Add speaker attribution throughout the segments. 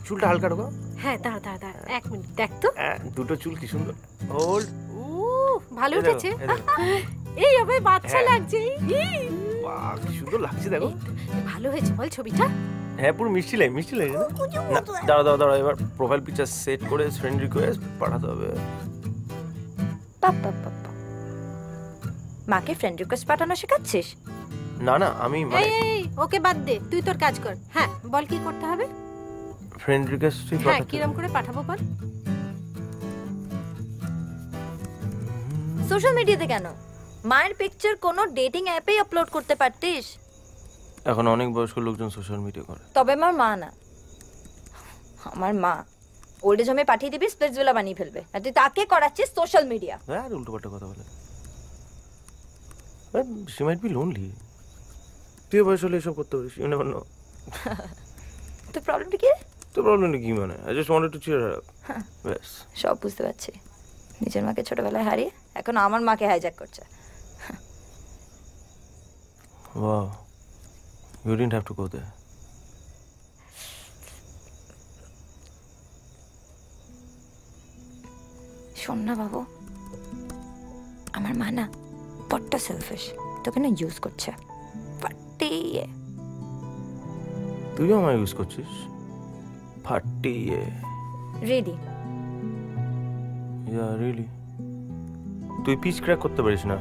Speaker 1: চুলটা হালকা ঢোকাও।
Speaker 2: হ্যাঁ দাঁড়া দাঁড়া দাঁড়া, 1 মিনিট দেখ তো।
Speaker 1: দুটো চুল কি সুন্দর। হোল্ড।
Speaker 2: ভালো উঠেছে। এই হবে বাচ্চা লাগছে।
Speaker 1: বাহ কি সুন্দর লাগছে দেখো।
Speaker 2: ভালো হয়েছে বল ছবিটা?
Speaker 1: হ্যাঁ পুরো মিষ্টি লাগে, মিষ্টি লাগে। দাঁড়া এবার প্রোফাইল পিকচার সেট করে ফ্রেন্ড রিকোয়েস্ট পাঠাতে হবে।
Speaker 3: মাকে ফ্রেন্ড রিকোয়েস্ট পাঠানো শেখাচ্ছিস?
Speaker 1: না আমি
Speaker 2: এই ওকে বাদ দে, তুই তোর কাজ কর। হ্যাঁ বল কি করতে হবে?
Speaker 1: ফ্রেন্ড রিকোয়েস্ট
Speaker 2: হ্যাঁ কিরম করে পাঠাবো বল?
Speaker 3: সোশ্যাল মিডিয়াতে কেন? মায়ের পিকচার কোনো ডেটিং অ্যাপেই আপলোড করতে পারতিস।
Speaker 1: এখন অনেক বয়স্ক লোকজন সোশ্যাল মিডিয়া করে।
Speaker 3: তবে আমার মা না, আমার মা ওল্ড এজ হোমে পাঠিয়ে দিবি, স্প্লিটসভিলা বানিয়ে ফেলবে, আর তুই তাকে করাচ্ছিস সোশ্যাল মিডিয়া।
Speaker 1: হ্যাঁ উল্টোপাল্টা কথা বলে। She might be lonely. তুই বয়স হলে এসব করতে পারিস, you never know.
Speaker 3: তো প্রবলেমটা কি?
Speaker 1: তো প্রবলেমটা কি মানে? I just wanted to cheer her up. Yes.
Speaker 3: সব বুঝতে পারছি। নিজের মাকে ছোটবেলায় হারিয়ে এখন আমার মাকে হাইজ্যাক করছে।
Speaker 1: Wow. You didn't have to go there.
Speaker 3: শোন না বাবু, আমার মা না বড্ড সেলফিশ, তোকে না ইউজ করছে। ফাটিয়ে
Speaker 1: তুইও আমায় ইউজ করছিস? ফাটিয়ে?
Speaker 3: রিয়েলি?
Speaker 1: ইয়া রিয়েলি। তুই পিচ ক্র্যাক করতে পারিস না,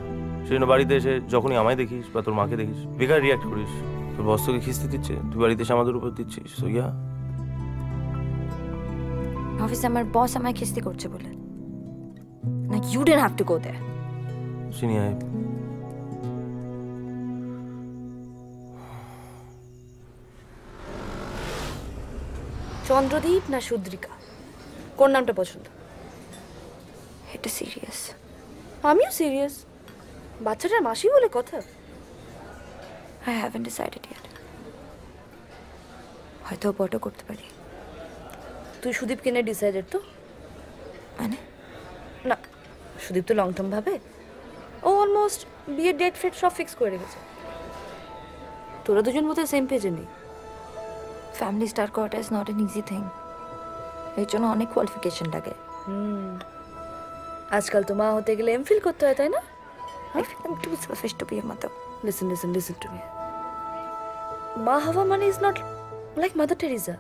Speaker 1: সেই জন্য বাড়িতে এসে যখনই আমায় দেখিস বা তোর মাকে দেখিস বেকার রিয়াক্ট করিস। তোর বস তোকে খিস্তি দিচ্ছে, তুই বাড়িতে এসে আমাদের উপর দিচ্ছিস। So yeah.
Speaker 3: অফিসে আমার বস আমায় খিস্তি করছে বলে না? You didn't have to go there.
Speaker 1: চিনি আয়।
Speaker 4: চন্দ্রদীপ না শুদ্রিকা, কোন নামটা পছন্দ?
Speaker 3: এটা সিরিয়াস।
Speaker 4: আমিও সিরিয়াস। বাচ্চাটার মাসি বলে কথা।
Speaker 3: I haven't decided yet. হয়তো বটো করতে পারি।
Speaker 4: তুই সুদীপকে নিয়ে ডিসাইডেড তো?
Speaker 3: মানে?
Speaker 4: না, সুদীপ তো লং টার্ম ভাবে। ও অলমোস্ট বিয়ের ডেট ফেট সব ফিক্স করে রেখেছে। তোরা দুজন মতো সেম পেজে নেই।
Speaker 3: ফ্যামিলি স্টার করাটা is not an easy thing. এর জন্য অনেক কোয়ালিফিকেশন লাগে।
Speaker 4: আজকাল তো মা হতে গেলে এমফিল করতে হয়, তাই না?
Speaker 3: I feel I'm too selfish to be a mother.
Speaker 4: Listen to me. মা হওয়া মানে is not like mother Teresa.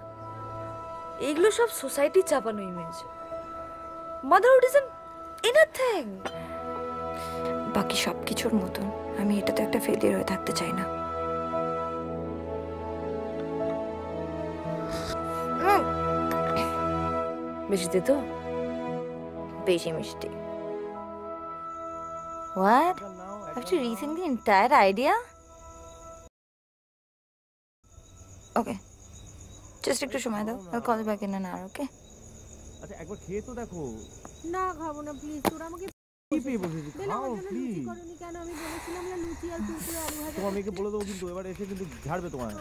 Speaker 4: এগুলো সব সোসাইটি চাপানো ইমেজ। Motherhood is anything.
Speaker 3: বাকি সব কিছুর মতন আমি এটাতে একটা ফেলিয়ার হয়ে থাকতে চাই না।
Speaker 4: মিষ্টি তো?
Speaker 3: বেশি মিষ্টি। What? I have to rethink the entire idea? Okay. Just একটু সময় দাও। I'll call you back in an hour, okay?
Speaker 1: আচ্ছা একবার খেয়ে তো দেখো।
Speaker 2: না খাবো না প্লিজ, তোরা আমাকে
Speaker 1: কি পেয়ে বসেছিস? খাও প্লিজ।
Speaker 2: করনি কেন? আমি বলেছিলাম না লুচি আর কুরকুরে আলু ভাজা।
Speaker 1: তোমার মেয়েকে বলে দেবো কিন্তু এবার এসে কিন্তু ঝাড়বে তোমায়।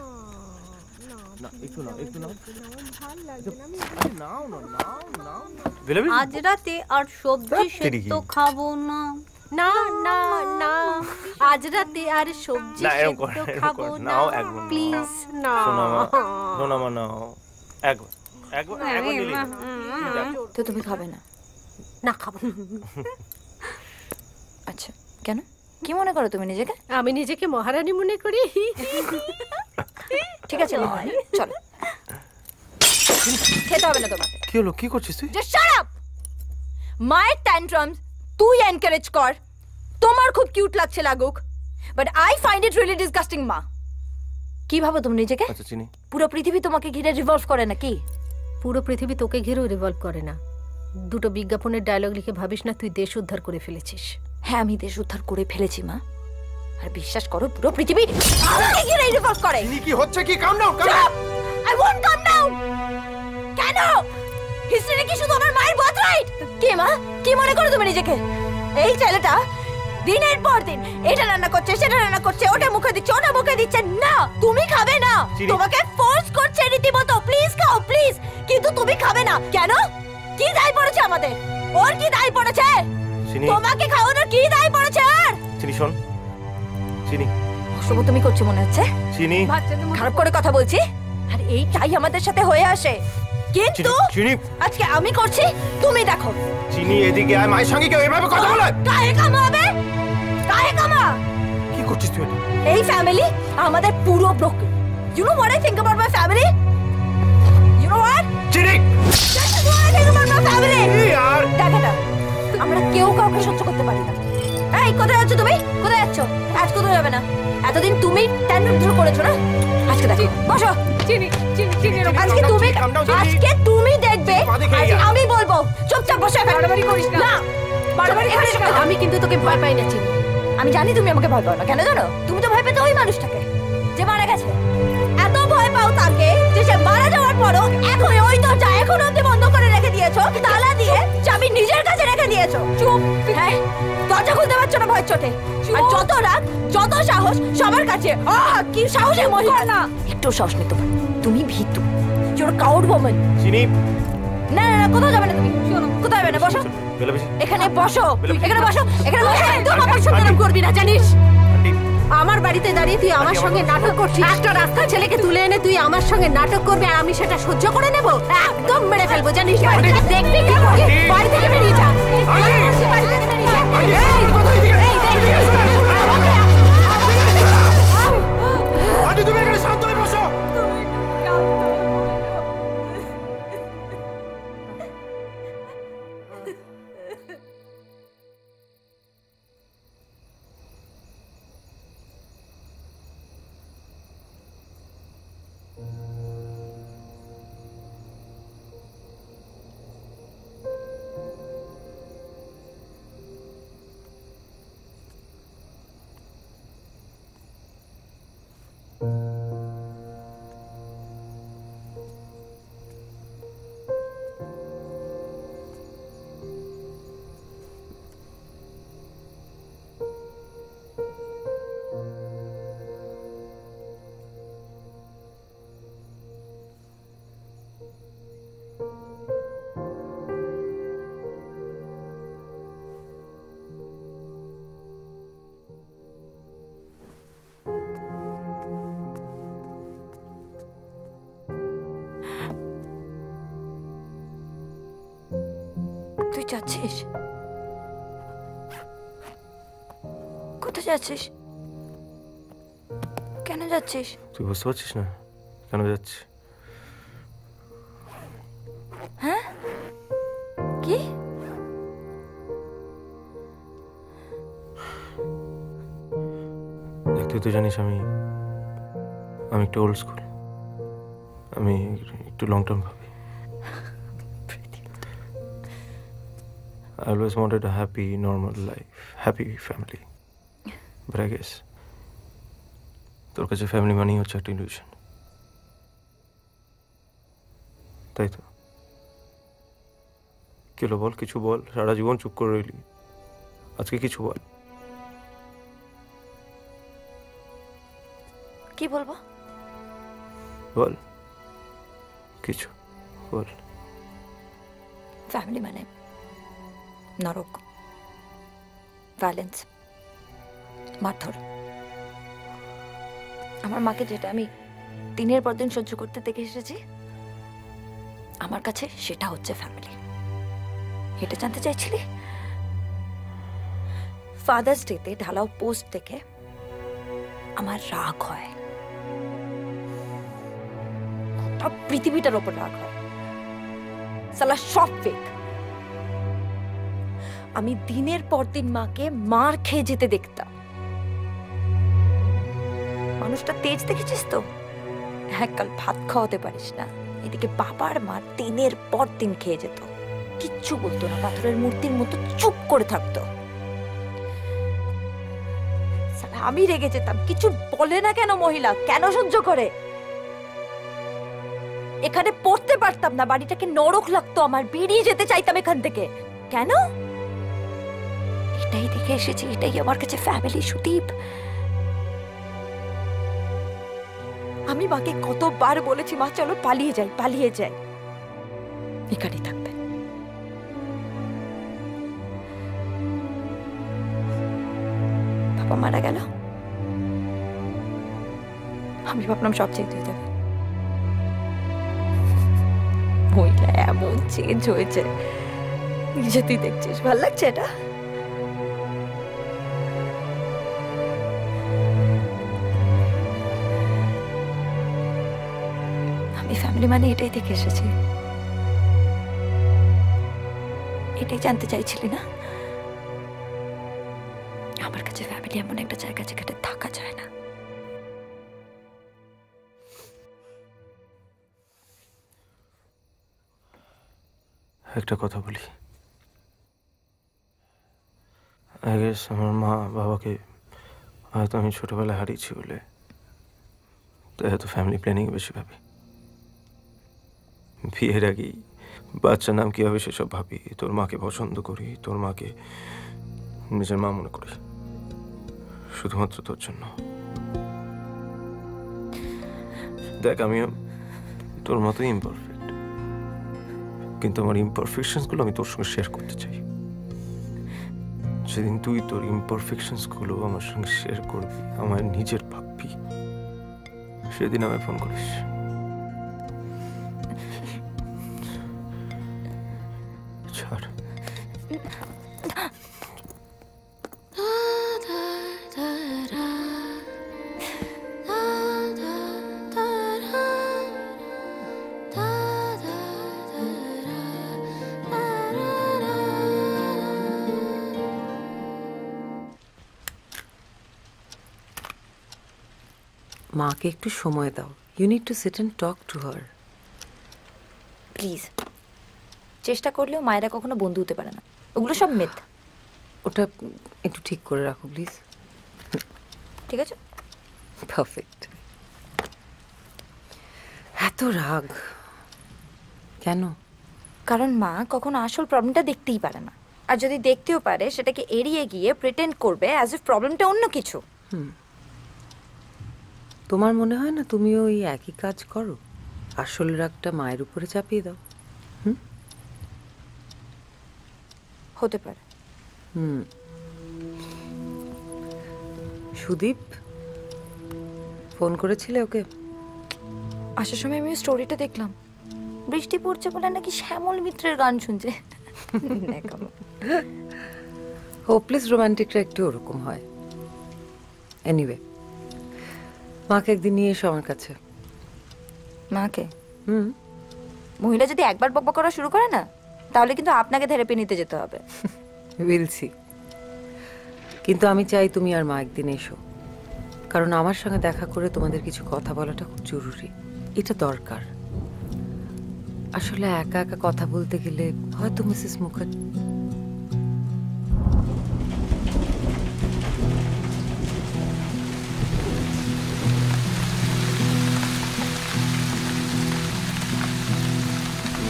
Speaker 1: না একটু নাও।
Speaker 2: ভালো লাগে না।
Speaker 1: আরে নাও।
Speaker 5: আজ রাতে আর সবজি সেদ্ধ খাবো না।
Speaker 2: না আজ রাতে আর সবজি সেদ্ধ খাবো না। প্লিজ না।
Speaker 1: শোনা মা নাও। একবার নিলে।
Speaker 3: তো তুমি খাবে না?
Speaker 2: না খাবো।
Speaker 3: আচ্ছা কেন? কি মনে করো তুমি নিজেকে?
Speaker 2: আমি নিজেকে মহারানী মনে করি।
Speaker 3: ঠিক আছে মহারানী, চলো। খেতে হবে না তোমাকে।
Speaker 1: কি হলো? কি করছিস তুই?
Speaker 3: Just shut up. মায়ের ট্যান্ট্রামস তুই এনকারেজ কর, তোমার খুব কিউট লাগছে লাগুক, but I find it really disgusting. মা কি ভাবো তুমি নিজেকে?
Speaker 1: আচ্ছা চিনি।
Speaker 3: পুরো পৃথিবী তোমাকে ঘিরে রিভলভ করে নাকি?
Speaker 2: পুরো পৃথিবী তোকে ঘিরেও রিভলভ করে না। দুটো বিজ্ঞাপনের ডায়লগ লিখে ভাবিস না তুই দেশ উদ্ধার করে ফেলেছিস।
Speaker 3: হ্যাঁ আমি দেশ উদ্ধার করে ফেলেছি মা, আর বিশ্বাস করো পুরো পৃথিবী আমাকে ঘিরে রিভলভ করে।
Speaker 1: কি হচ্ছে কি? Come down.
Speaker 3: I won't come down. কেন? হিস্ট্রি কি শুধু আমার মায়ের বার্থরাইট? কে মা? কি মনে করো তুমি নিজেকে? এই ছেলেটা দিনের পর দিন এটা রান্না করছে, সেটা রান্না করছে, ওটা মুখে দিচ্ছে, ওটা মুখে দিচ্ছে। না তুমি খাবে না, তোমাকে ফোর্স করছে রীতিমতো, প্লিজ খাও প্লিজ, কিন্তু তুমি খাবে না কেন? কি দায় পড়েছে আমাদের? ওর কি দায় পড়েছে? তোমাকে খাওয়ানোর কি দায় পড়েছে?
Speaker 1: চিনি শোন, চিনি
Speaker 3: অশুভ তুমি করছো মনে হচ্ছে।
Speaker 1: চিনি
Speaker 3: খারাপ করে কথা বলছি, আর এইটাই আমাদের সাথে হয়ে আসে। কিন্তু
Speaker 1: চিনি
Speaker 3: আজকে আমি করছি, তুমি দেখো।
Speaker 1: চিনি এদিকে আয়, মায়ের সঙ্গে কেউ এভাবে কথা বলে?
Speaker 3: কাহে কামাবে, কাহে কামা।
Speaker 1: কি করছিস তুই এটা?
Speaker 3: এই ফ্যামিলি আমাদের পুরো broken. You know what I think about my family? You know what?
Speaker 1: চিনি
Speaker 3: That's what I think about my family.
Speaker 1: यार
Speaker 3: দেখো না, আমরা কেউ কাউকে সহ্য করতে পারি না। এই কোথায় যাচ্ছ তুমি? কোথায় যাচ্ছ? আজ কোথাও যাবে না। এতদিন তুমি ট্যান্ডার ধরে করেছো না, আজকে দেখো। বসো। আজকে তুমি দেখবে, আমি বলবো। চুপচাপ বসে বাড়াবাড়ি করিস না। বাড়াবাড়ি করিস না। আমি কিন্তু তোকে ভয় পাই না চিনি। আমি জানি তুমি আমাকে ভয় পাও না, কেন জানো? তুমি তো ভয় পেতে ওই মানুষটাকে যে মারা গেছে। এত ভয় পাও তাকে যে সে মারা যাওয়ার পরও এখন ওই দরজা এখনো অব্দি বন্ধ করে রেখে দিয়েছো, তালা দিয়ে চাবি নিজের কাছে রেখে দিয়েছো। চুপ। হ্যাঁ, দরজা খুলতে পারছো না ভয় চোটে। আর যত রাগ, যত সাহস সবার কাছে। কি সাহসে মহিলা না, একটু সাহস নেই তোমার। তুমি ভীতু, you're a coward woman.
Speaker 1: চিনি
Speaker 3: না না না, কোথাও যাবে না তুমি। শোনো, কোথাও যাবে না, বসো এখানে, বসো এখানে, বসো এখানে, বসো। একদম আমার সঙ্গে এরকম করবি না, জানিস?
Speaker 2: আমার বাড়িতে দাঁড়িয়ে তুই আমার সঙ্গে নাটক করছিস। একটা রাস্তা ছেলেকে তুলে এনে তুই আমার সঙ্গে নাটক করবি আর আমি সেটা সহ্য করে নেব? একদম মেরে ফেলবো, জানিস? দেখবি কি করি? বাড়ি থেকে বেরিয়ে যা। বাড়ি থেকে বেরিয়ে যা।
Speaker 1: তুমি এখানে শান্ত হয়ে বসো।
Speaker 3: তুই যাচ্ছিস? কোথায় যাচ্ছিস? কেন যাচ্ছিস?
Speaker 1: তুই বুঝতে পারছিস না কেন যাচ্ছি?
Speaker 3: হ্যাঁ, কি?
Speaker 1: দেখ, তুই তো জানিস আমি একটু ওল্ড স্কুল। আমি একটু লং টার্ম ভাবি। I always wanted a happy, normal life, happy family. But I guess তোর কাছে ফ্যামিলি মানেই হচ্ছে একটা ইলিউশন, তাই তো? কি হলো বল, কিছু বল। সারা জীবন চুপ করে রইলি, আজকে কিছু বল।
Speaker 3: কি বলবো?
Speaker 1: বল কিছু, বল।
Speaker 3: ফ্যামিলি মানে নরক, ভায়োলেন্স, মারধর। আমার মাকে যেটা আমি দিনের পর দিন সহ্য করতে দেখে এসেছি, আমার কাছে সেটা হচ্ছে ফ্যামিলি। এটা জানতে চাইছিলি? ফাদার্স ডেতে ঢালাও পোস্ট দেখে আমার রাগ হয়, পৃথিবীটার ওপর রাগ হয়। সালা সব ফেক। আমি দিনের পর দিন মাকে মার খেয়ে যেতে দেখতাম। মানুষটা তেজ দেখেছিস তো? এককাল ভাত খাওয়াতে পারিস না, এদিকে বাবার মা দিনের পর দিন খেয়ে যেত, কিচ্ছু বলতো না, পাথরের মূর্তির মতো চুপ করে থাকতো। আমি রেগে যেতাম, কিছু বলে না কেন মহিলা, কেন সহ্য করে? এখানে পড়তে পারতাম না, বাড়িটাকে নরক লাগতো আমার, বেরিয়ে যেতে চাইতাম এখান থেকে। কেন? এটাই দেখে এসেছি, এটাই আমার কাছে ফ্যামিলি। সুদীপ, আমি মাকে কতবার বলেছি, মা চলো পালিয়ে যাই, পালিয়ে যাই, এখানেই থাকবে। বাবা মারা গেল, আমি ভাবলাম সব চেয়ে হয়ে যাবে। ওই
Speaker 4: কেমন চেঞ্জ হয়েছে নিজে তুই দেখছিস, ভাল লাগছে এটা? আমি ফ্যামিলি মানে এটাই দেখে এসেছি। এটাই জানতে চাইছিলি না? আমার কাছে ফ্যামিলি এমন একটা জায়গা যেখানে থাকা যায় না।
Speaker 1: একটা কথা বলি, আই গেস আমার মা বাবাকে হয়তো আমি ছোটবেলায় হারিয়েছি বলে তাই হয়তো ফ্যামিলি প্ল্যানিং বেশি ভাবি। বিয়ের আগেই বাচ্চার নাম কি হবে সেসব ভাবি, তোর মাকে পছন্দ করি, তোর মাকে নিজের মা মনে করি, শুধুমাত্র তোর জন্য। দেখ আমিও তোর মতোই ইমপারফেক্ট, কিন্তু আমার ইমপারফেকশনসগুলো আমি তোর সঙ্গে শেয়ার করতে চাই। সেদিন তুই তোর ইমপারফেকশনসগুলো আমার সঙ্গে শেয়ার করবি, আমার নিজের ভাববি, সেদিন আমায় ফোন করিস। ছাড়।
Speaker 6: মাকে একটু সময় দাও। You need to sit and talk to her.
Speaker 4: Please, চেষ্টা করলেও মায়েরা কখনো বন্ধু হতে পারে না, ওগুলো সব মিথ।
Speaker 6: ওটা একটু ঠিক করে রাখো প্লিজ।
Speaker 4: ঠিক আছে?
Speaker 6: পারফেক্ট। এত রাগ কেন?
Speaker 4: কারণ মা কখনো আসল প্রবলেমটা দেখতেই পারে না, আর যদি দেখতেও পারে সেটাকে এড়িয়ে গিয়ে প্রিটেন্ড করবে অ্যাজ ইফ প্রবলেমটা অন্য কিছু।
Speaker 6: তোমার মনে হয় না তুমিও ওই একই কাজ করো? আসল রাগটা মায়ের উপরে চাপিয়ে দাও।
Speaker 4: হতে পারে।
Speaker 6: সুদীপ ফোন করেছিলে ওকে?
Speaker 4: আসার সময় আমি স্টোরিটা দেখলাম, বৃষ্টি পড়ছে বলে নাকি শ্যামল মিত্রের গান শুনছে।
Speaker 6: হোপলেস রোমান্টিকরা একটু ওরকম হয়। এনিওয়ে, মাকে একদিন নিয়ে এসো আমার কাছে।
Speaker 4: মাকে? মহিলা যদি একবার বকবক করা শুরু করে না, তাহলে কিন্তু আপনাকে থেরাপি নিতে যেতে হবে।
Speaker 6: Will see. কিন্তু আমি চাই তুমি আর মা একদিন এসো, কারণ আমার সঙ্গে দেখা করে তোমাদের কিছু কথা বলাটা খুব জরুরি। এটা দরকার। আসলে একা একা কথা বলতে গেলে হয়তো মিসেস মুখার্জি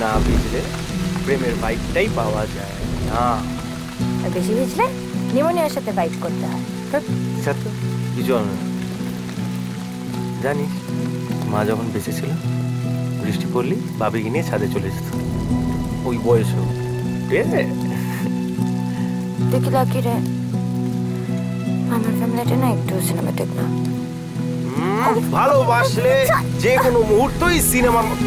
Speaker 1: না ভিজলে প্রেমের ভাইবটাই পাওয়া যায় না।
Speaker 3: আর বেশি ভিজলে নিউমোনিয়ার সাথে ফাইট করতে হয়।
Speaker 1: কিছু হবে না। জানিস মা যখন বেঁচে ছিল, বৃষ্টি পড়লি বাবিকে নিয়ে ছাদে চলে যেত, ওই বয়সেও। ঠিক আছে?
Speaker 3: দেখি লাকি রে, আমার ফ্যামিলিটা না একটু সিনেমাটিক না।
Speaker 1: ভালোবাসলে যে কোনো মুহূর্তই সিনেমার মতো।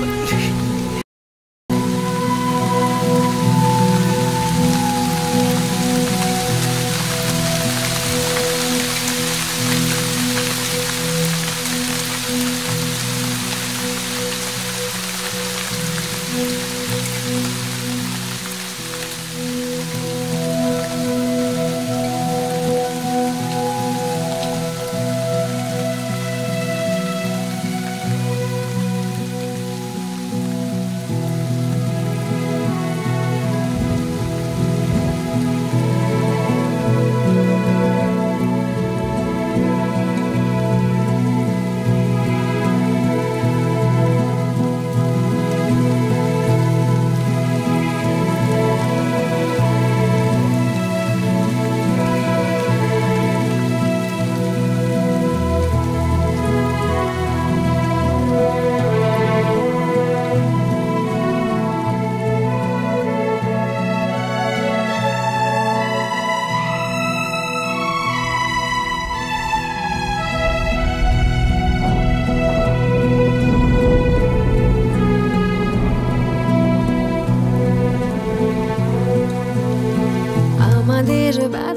Speaker 7: আমাদের